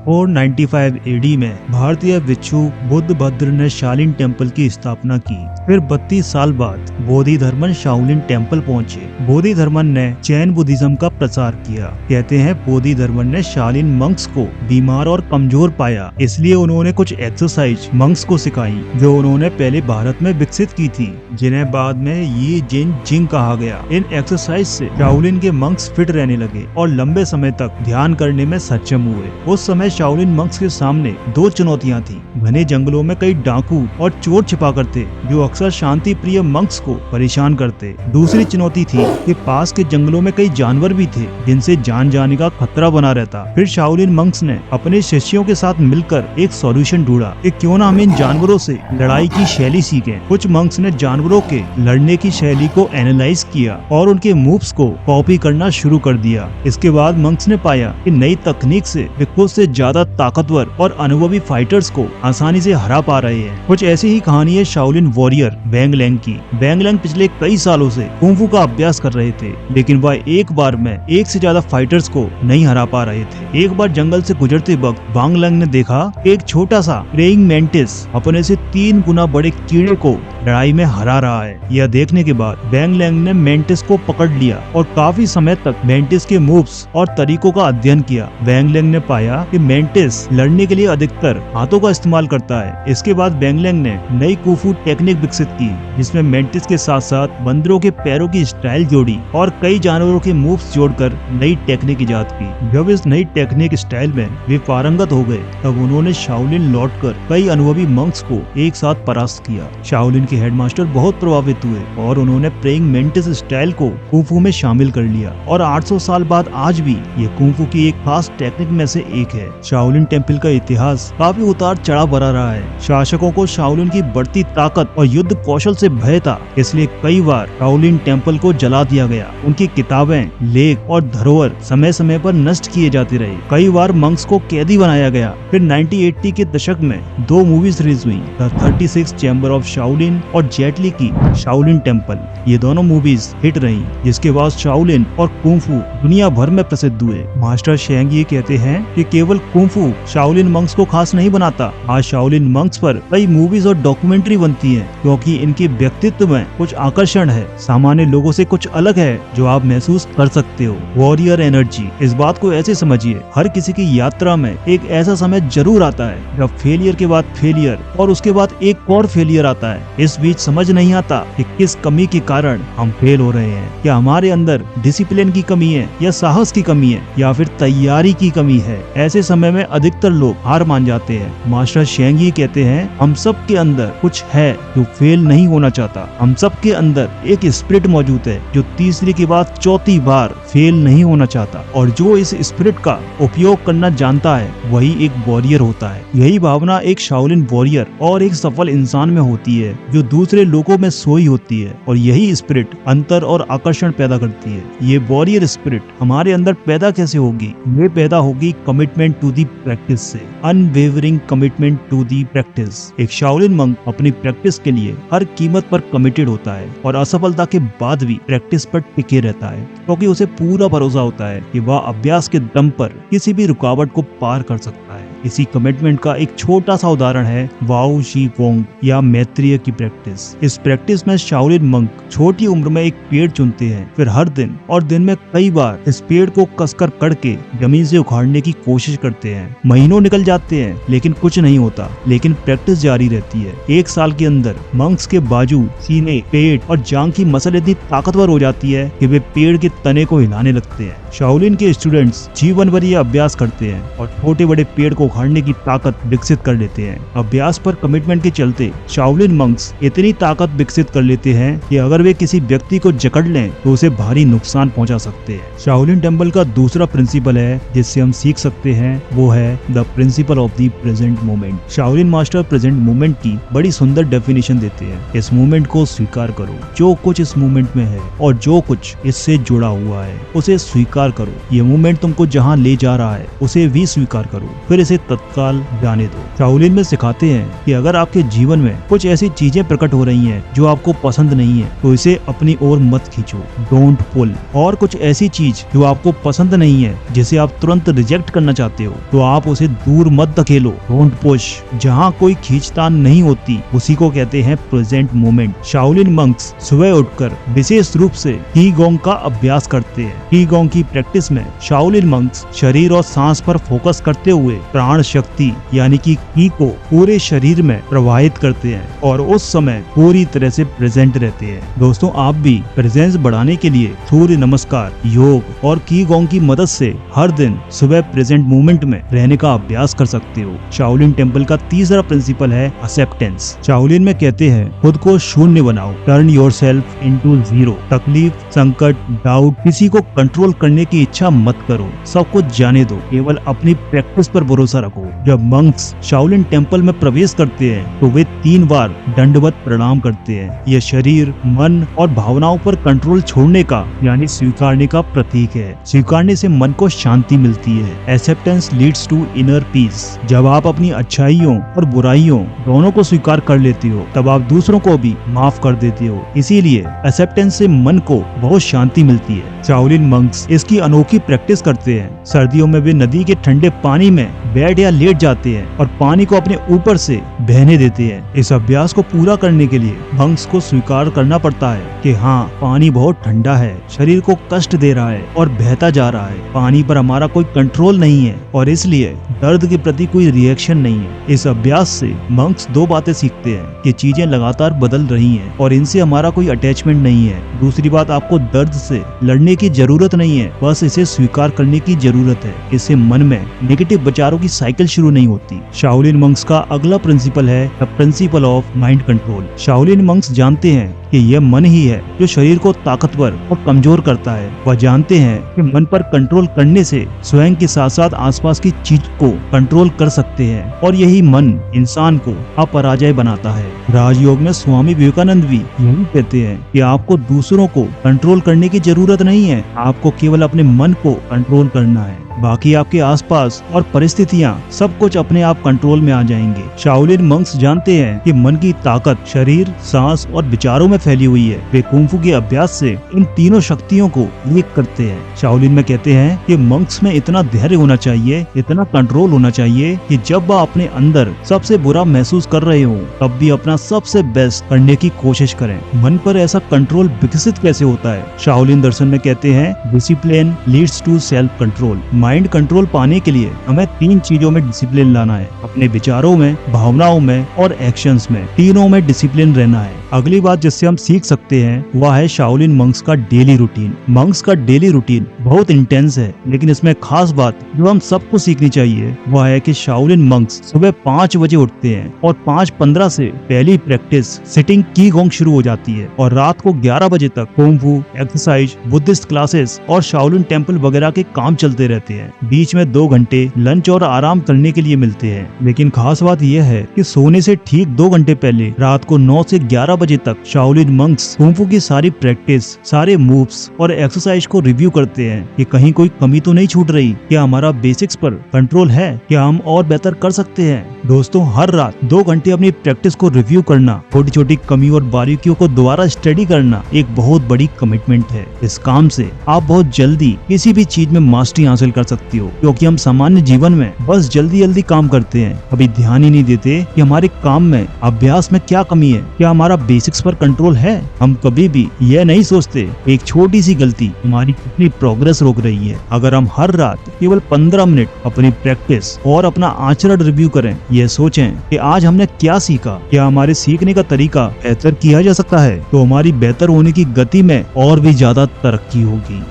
495 AD में भारतीय भिक्षु बुद्ध भद्र ने शालिन टेम्पल की स्थापना की। फिर 32 साल बाद बोधि धर्मन शाओलिन टेम्पल पहुंचे। बोधि धर्मन ने जैन बुद्धिज्म का प्रचार किया। कहते हैं बोधि धर्मन ने शालिन मंक्स को बीमार और कमजोर पाया, इसलिए उन्होंने कुछ एक्सरसाइज मंक्स को सिखाई जो उन्होंने पहले भारत में विकसित की थी, जिन्हें बाद में ये जिन जिंग कहा गया। इन एक्सरसाइज से शाओलिन के मंक्स फिट रहने लगे और लंबे समय तक ध्यान करने में सक्षम हुए। उस समय शाओलिन मंक्स के सामने दो चुनौतियां थी। घने जंगलों में कई डाकू और चोर छिपा करते जो अक्सर शांति प्रिय मंक्स को परेशान करते। दूसरी चुनौती थी कि पास के जंगलों में कई जानवर भी थे जिनसे जान जाने का खतरा बना रहता। फिर शाओलिन मंक्स ने अपने शिष्यों के साथ मिलकर एक सॉल्यूशन ढूंढा कि क्यों ना हम इन जानवरों से लड़ाई की शैली सीखें। कुछ मंक्स ने जानवरों के लड़ने की शैली को एनालाइज किया और उनके मूव्स को कॉपी करना शुरू कर दिया। इसके बाद मंक्स ने पाया कि नई तकनीक से वे खुद से ज्यादा ताकतवर और अनुभवी फाइटर्स को आसानी से हरा पा रहे हैं। कुछ ऐसी ही कहानी है शाओलिन वॉरियर वेंग लेंग की। वेंग लेंग पिछले कई सालों से कुंफू का अभ्यास कर रहे थे, लेकिन वह एक बार में एक से ज्यादा फाइटर्स को नहीं हरा पा रहे थे। एक बार जंगल से गुजरते वक्त वांग लेंग ने देखा एक छोटा सा प्रेइंग मेंटिस अपने से 3 गुना बड़े कीड़े को लड़ाई में हरा रहा है। यह देखने के बाद वेंग लेंग ने मेंटिस को पकड़ लिया और काफी समय तक मेंटिस के मूव्स और तरीकों का अध्ययन किया। वेंग लेंग ने पाया कि मेंटिस लड़ने के लिए अधिकतर हाथों का इस्तेमाल करता है। इसके बाद वेंग लेंग ने नई कुंफू टेक्निक विकसित की, जिसमें मेंटिस के साथ साथ बंदरों के पैरों की स्टाइल जोड़ी और कई जानवरों के मूव्स जोड़कर नई टेक्निक इजाद की। जब इस नई टेक्निक स्टाइल में वे पारंगत हो गए, तब उन्होंने शाओलिन लौटकर कई अनुभवी मंक्स को एक साथ परास्त किया। शाओलिन के हेडमास्टर बहुत प्रभावित हुए और उन्होंने प्रेइंग मेंटिस स्टाइल को कुंफू में शामिल कर लिया और 800 साल बाद आज भी ये कुंफू की एक खास टेक्निक में से एक है। शाओलिन टेम्पल का इतिहास काफी उतार चढ़ाव भरा रहा है। शासकों को शाओलिन की बढ़ती ताकत और युद्ध कौशल से भय था, इसलिए कई बार शाओलिन टेम्पल को जला दिया गया। उनकी किताबें, लेख और धरोहर समय समय पर नष्ट किए जाते रहे। कई बार मंक्स को कैदी बनाया गया। फिर 1980 के दशक में 2 मूवीज रिलीज हुई, द 36 चैम्बर ऑफ शाओलिन और जेट ली की शाओलिन टेम्पल। ये दोनों मूवीज हिट रही, जिसके बाद शाओलिन और कुंफू दुनिया भर में प्रसिद्ध हुए। मास्टर शेंग ये कहते हैं कि केवल कुंफू शाओलिन मंक्स को खास नहीं बनाता। आज शाओलिन मंक्स पर कई मूवीज और डॉक्यूमेंट्री बनती हैं, क्योंकि इनके व्यक्तित्व में कुछ आकर्षण है, सामान्य लोगों से कुछ अलग है जो आप महसूस कर सकते हो। वॉरियर एनर्जी, इस बात को ऐसे समझिए, हर किसी की यात्रा में एक ऐसा समय जरूर आता है जब फेलियर के बाद फेलियर और उसके बाद एक और फेलियर आता है। इस बीच समझ नहीं आता कि किस कमी के कारण हम फेल हो रहे हैं। क्या हमारे अंदर डिसिप्लिन की कमी है, या साहस की कमी है, या फिर तैयारी की कमी है। ऐसे समय में अधिकतर लोग हार मान जाते हैं। मास्टर शेंग ये कहते हैं, हम सब के अंदर कुछ है जो फेल नहीं होना चाहता। हम सब के अंदर एक स्पिरिट मौजूद है जो तीसरी के बाद चौथी बार फेल नहीं होना चाहता, और जो इस स्पिरिट का उपयोग करना जानता है वही एक वॉरियर होता है। यही भावना एक शाओलिन वॉरियर और एक सफल इंसान में होती है जो दूसरे लोगों में सोई होती है, और यही स्पिरिट अंतर और आकर्षण पैदा करती है। ये वॉरियर स्पिरिट हमारे अंदर पैदा कैसे होगी? ये पैदा होगी कमिटमेंट टू दी प्रैक्टिस से, unwavering commitment to the practice. एक शाओलिन मंक अपनी प्रैक्टिस के लिए हर कीमत पर कमिटेड होता है और असफलता के बाद भी प्रैक्टिस पर टिके रहता है, क्योंकि उसे पूरा भरोसा होता है कि वह अभ्यास के दम पर किसी भी रुकावट को पार कर सकता है। इसी कमिटमेंट का एक छोटा सा उदाहरण है वाओ शी वोंग या मैत्रेय की प्रैक्टिस। इस प्रैक्टिस में शाओलिन मंक छोटी उम्र में एक पेड़ चुनते हैं, फिर हर दिन और दिन में कई बार इस पेड़ को कसकर कट के जमीन से उखाड़ने की कोशिश करते हैं। महीनों निकल जाते हैं लेकिन कुछ नहीं होता, लेकिन प्रैक्टिस जारी रहती है। 1 साल के अंदर मंक्स के बाजू, सीने, पेट और जांग की मसल इतनी ताकतवर हो जाती है कि वे पेड़ के तने को हिलाने लगते हैं। शाओलिन के स्टूडेंट्स जीवन भर ये अभ्यास करते हैं और छोटे बड़े पेड़ को उखाड़ने की ताकत विकसित कर लेते हैं। अभ्यास पर कमिटमेंट के चलते शाओलिन मंक्स इतनी ताकत विकसित कर लेते हैं कि अगर वे किसी व्यक्ति को जकड़ लें तो उसे भारी नुकसान पहुंचा सकते हैं। शाओलिन टेम्पल का दूसरा प्रिंसिपल है जिससे हम सीख सकते हैं, वो है the principle of the present moment. Shaolin master present moment की बड़ी सुंदर डेफिनेशन देते हैं। इस मोमेंट को स्वीकार करो, जो कुछ इस मोमेंट में है और जो कुछ इससे जुड़ा हुआ है उसे स्वीकार करो। ये मोमेंट तुमको जहाँ ले जा रहा है उसे भी स्वीकार करो, फिर इसे इसे तत्काल जाने दो। शाओलिन में सिखाते हैं कि अगर आपके जीवन में कुछ ऐसी चीजें प्रकट हो रही हैं जो आपको पसंद नहीं है तो इसे अपनी ओर मत खींचो, डोंट पुल। और कुछ ऐसी चीज जो आपको पसंद नहीं है जिसे आप तुरंत रिजेक्ट करना चाहते हो तो आप उसे दूर मत धकेलो, डोंट पुश। जहाँ कोई खींचतान नहीं होती उसी को कहते हैं प्रेजेंट मोमेंट। शाओलिन मंक्स सुबह उठकर विशेष रूप से की गोंग का अभ्यास करते हैं। की गोंग की प्रैक्टिस में शाओलिन मंक्स शरीर और सांस पर फोकस करते हुए प्राण शक्ति यानी कि की को पूरे शरीर में प्रवाहित करते हैं और उस समय पूरी तरह से प्रेजेंट रहते हैं। दोस्तों, आप भी प्रेजेंस बढ़ाने के लिए सूर्य नमस्कार, योग और की गोंग की मदद से हर दिन सुबह प्रेजेंट मोमेंट में रहने का अभ्यास कर सकते हो। शाओलिन टेम्पल का तीसरा प्रिंसिपल है एक्सेप्टेंस। शाओलिन में कहते हैं खुद को शून्य बनाओ, टर्न योरसेल्फ इनटू जीरो। तकलीफ, संकट, डाउट, किसी को कंट्रोल करने की इच्छा मत करो, सब कुछ जाने दो, केवल अपनी प्रैक्टिस पर भरोसा रखो। जब मंक्स शाओलिन टेम्पल में प्रवेश करते हैं तो वे 3 बार दंडवत प्रणाम करते हैं। यह शरीर, मन और भावनाओं पर कंट्रोल छोड़ने का यानी स्वीकारने का प्रतीक है। स्वीकारने से मन को शांति मिलती है। Acceptance leads to inner peace. जब आप अपनी अच्छाइयों और बुराइयों दोनों को स्वीकार कर लेते हो तब आप दूसरों को भी माफ कर देते हो। इसीलिए एक्सेप्टेंस से मन को बहुत शांति मिलती है। शाओलिन मंक्स इसकी अनोखी प्रैक्टिस करते हैं। सर्दियों में वे नदी के ठंडे पानी में बैठ या लेट जाते हैं और पानी को अपने ऊपर से बहने देते हैं। इस अभ्यास को पूरा करने के लिए मंक्स को स्वीकार करना पड़ता है कि हाँ, पानी बहुत ठंडा है, शरीर को कष्ट दे रहा है और बहता जा रहा है। पानी पर हमारा कोई कंट्रोल नहीं है और इसलिए दर्द के प्रति कोई रिएक्शन नहीं है। इस अभ्यास से मंक्स 2 बातें सीखते हैं कि चीजें लगातार बदल रही हैं और इनसे हमारा कोई अटैचमेंट नहीं है। दूसरी बात, आपको दर्द से लड़ने की जरूरत नहीं है, बस इसे स्वीकार करने की जरूरत है। इससे मन में नेगेटिव विचारों की साइकिल शुरू नहीं होती। शाओलिन मंक्स का अगला प्रिंसिपल है the principle of mind control. Shaolin monks जानते हैं कि यह मन ही है जो शरीर को ताकतवर और कमजोर करता है। वह जानते हैं कि मन पर कंट्रोल करने से स्वयं के साथ साथ आसपास की चीज को कंट्रोल कर सकते हैं और यही मन इंसान को अपराजय बनाता है। राजयोग में स्वामी विवेकानंद भी यही कहते हैं कि आपको दूसरों को कंट्रोल करने की जरूरत नहीं है, आपको केवल अपने मन को कंट्रोल करना है, बाकी आपके आसपास और परिस्थितियां सब कुछ अपने आप कंट्रोल में आ जाएंगे। शाओलिन मंक्स जानते हैं कि मन की ताकत शरीर, सांस और विचारों में फैली हुई है। वे कुंफू के अभ्यास से इन तीनों शक्तियों को एक करते हैं। शाओलिन में कहते हैं कि मंक्स में इतना धैर्य होना चाहिए, इतना कंट्रोल होना चाहिए कि जब वह अपने अंदर सबसे बुरा महसूस कर रहे हो तब भी अपना सबसे बेस्ट करने की कोशिश करें। मन पर ऐसा कंट्रोल विकसित कैसे होता है? शाओलिन दर्शन में कहते हैं discipline leads to self control. Mind control पाने के लिए हमें 3 चीजों में डिसिप्लिन लाना है, अपने विचारों में, भावनाओं में और एक्शंस में। तीनों में डिसिप्लिन रहना है। अगली बात जिससे हम सीख सकते हैं वह है शाओलिन मंक्स का डेली रूटीन। मंक्स का डेली रूटीन बहुत इंटेंस है, लेकिन इसमें खास बात जो हम सबको सीखनी चाहिए वह है कि शाओलिन मंक्स सुबह 5 बजे उठते हैं और 5:15 से पहली प्रैक्टिस सिटिंग की गोंग शुरू हो जाती है और रात को 11 बजे तक कुंफू, एक्सरसाइज, बुद्धिस्ट क्लासेस और शाओलिन टेम्पल वगैरह के काम चलते रहते हैं। बीच में 2 घंटे लंच और आराम करने के लिए मिलते हैं। लेकिन खास बात यह है कि सोने से ठीक 2 घंटे पहले रात को 9 से 11 बजे तक शाओलिन मंक्स कुंफू की सारी प्रैक्टिस, सारे मूव्स और एक्सरसाइज को रिव्यू करते हैं कि कहीं कोई कमी तो नहीं छूट रही, क्या हमारा बेसिक्स पर कंट्रोल है, क्या हम और बेहतर कर सकते हैं। दोस्तों, हर रात 2 घंटे अपनी प्रैक्टिस को रिव्यू करना, छोटी छोटी कमी और बारीकियों को दोबारा स्टडी करना एक बहुत बड़ी कमिटमेंट है। इस काम से आप बहुत जल्दी किसी भी चीज में मास्टरी हासिल कर सकती हो, क्योंकि हम सामान्य जीवन में बस जल्दी जल्दी काम करते हैं, कभी ध्यान ही नहीं देते कि हमारे काम में, अभ्यास में क्या कमी है, क्या हमारा बेसिक्स पर कंट्रोल है। हम कभी भी यह नहीं सोचते एक छोटी सी गलती हमारी कितनी प्रोग्रेस रोक रही है। अगर हम हर रात केवल 15 मिनट अपनी प्रैक्टिस और अपना आचरण रिव्यू करें, यह सोचें कि आज हमने क्या सीखा, क्या हमारे सीखने का तरीका बेहतर किया जा सकता है, तो हमारी बेहतर होने की गति में और भी ज्यादा तरक्की होगी।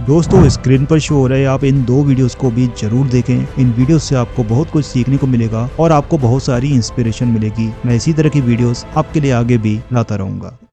दोस्तों, स्क्रीन पर शो हो रहे आप इन 2 वीडियोस को भी जरूर देखें। इन वीडियोस से आपको बहुत कुछ सीखने को मिलेगा और आपको बहुत सारी इंस्पिरेशन मिलेगी। मैं इसी तरह की वीडियोस आपके लिए आगे भी लाता रहूंगा।